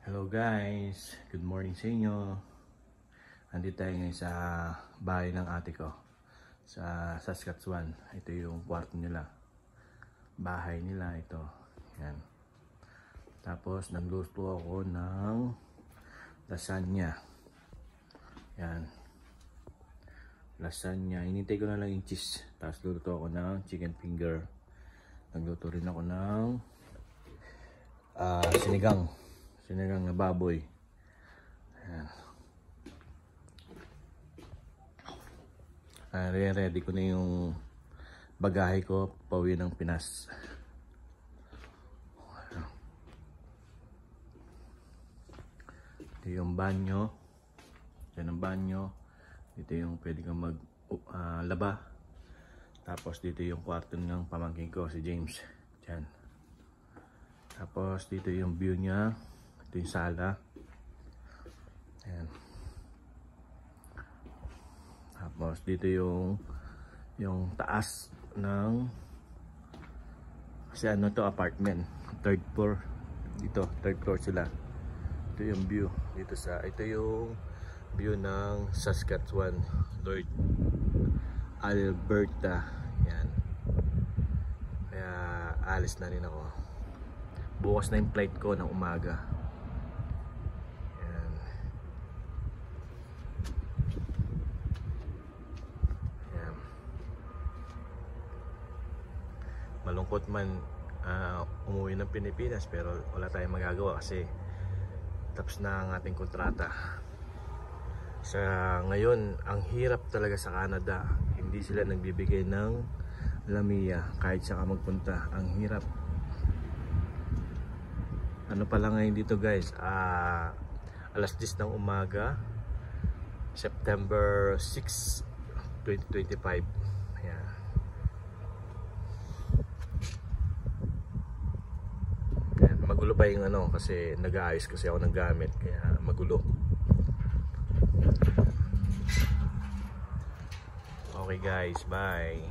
Hello guys, good morning sa inyo. Andito tayo ngayon sa bahay ng ate ko sa Saskatchewan. Ito yung kwarto nila, bahay nila ito. Yan. Tapos nagluto ako ng lasagna. Yan, lasagna. Inintay ko na lang yung cheese. Tapos luto ako ng chicken finger. Nagluto rin ako ng sinigang na baboy. Ayan. Ready ko na yung bagahe ko pauwi ng Pinas. Ito yung banyo. Yan ang banyo. Dito yung pwede kang mag laba. Tapos dito yung kwarto ng pamangkin ko, si James. Diyan. Tapos dito yung view niya. Ito yung sala. Ayan. Tapos dito yung taas ng, kasi ano to, apartment, third floor. Dito third floor sila. Ito yung view dito ito yung view ng Saskatchewan, Lord Alberta. Yan. Kaya alis na rin ako. Bukas na yung flight ko ng umaga. Malungkot man umuwi ng Pilipinas, pero wala tayong magagawa kasi tapos na ang ating kontrata. Sa ngayon, ang hirap talaga sa Canada. Hindi sila nagbibigay ng lamia kahit saan ka magpunta. Ang hirap. Ano pa lang ngayon dito guys, alas 10 ng umaga, September 6, 2025. Ayan. Magulo pa yung ano, kasi nag-aayos kasi ako ng gamit, kaya magulo. Okay guys, bye.